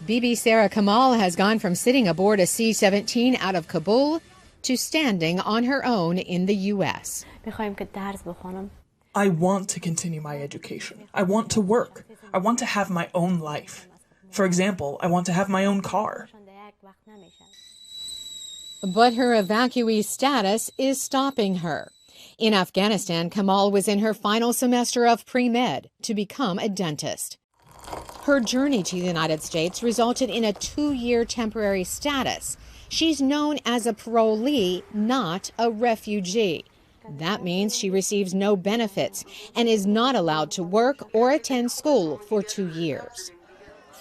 Bibi Sarah Kamal has gone from sitting aboard a C-17 out of Kabul to standing on her own in the U.S. I want to continue my education. I want to work. I want to have my own life. For example, I want to have my own car. But her evacuee status is stopping her. In Afghanistan, Kamal was in her final semester of pre-med to become a dentist. Her journey to the United States resulted in a 2-year temporary status. She's known as a parolee, not a refugee. That means she receives no benefits and is not allowed to work or attend school for 2 years.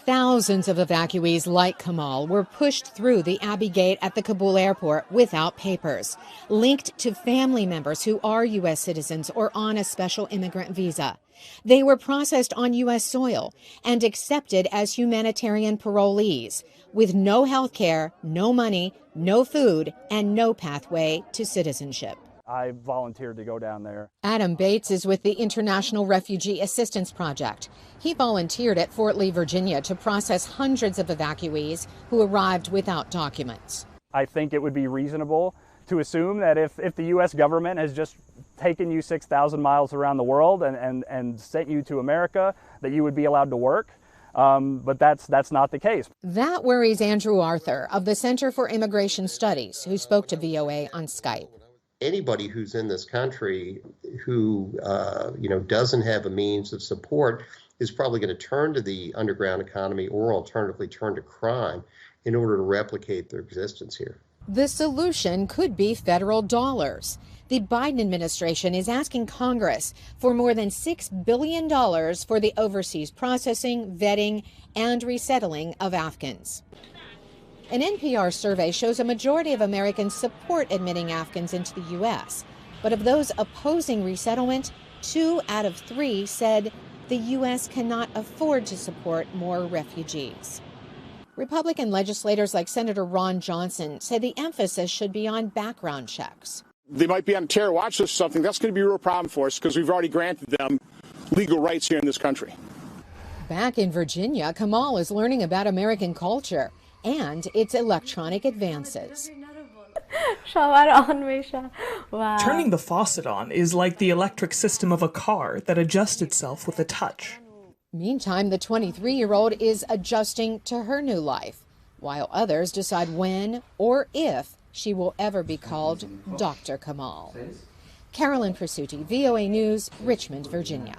Thousands of evacuees like Kamal were pushed through the Abbey Gate at the Kabul airport without papers, linked to family members who are U.S. citizens or on a special immigrant visa. They were processed on U.S. soil and accepted as humanitarian parolees, with no health care, no money, no food, and no pathway to citizenship. I volunteered to go down there. Adam Bates is with the International Refugee Assistance Project. He volunteered at Fort Lee, Virginia, to process hundreds of evacuees who arrived without documents. I think it would be reasonable to assume that if the U.S. government has just taken you 6,000 miles around the world and sent you to America, that you would be allowed to work. But that's not the case. That worries Andrew Arthur of the Center for Immigration Studies, who spoke to VOA on Skype. Anybody who's in this country who, doesn't have a means of support is probably going to turn to the underground economy or alternatively turn to crime in order to replicate their existence here. The solution could be federal dollars. The Biden administration is asking Congress for more than $6 billion for the overseas processing, vetting, and resettling of Afghans. An NPR survey shows a majority of Americans support admitting Afghans into the U.S. But of those opposing resettlement, 2 out of 3 said the U.S. cannot afford to support more refugees. Republican legislators like Senator Ron Johnson say the emphasis should be on background checks. They might be on terror watch list or something. That's going to be a real problem for us because we've already granted them legal rights here in this country. Back in Virginia, Kamal is learning about American culture and its electronic advances. Turning the faucet on is like the electric system of a car that adjusts itself with a touch. Meantime, the 23-year-old is adjusting to her new life, while others decide when or if she will ever be called Dr. Kamal. Carolyn Persutti, VOA News, Richmond, Virginia.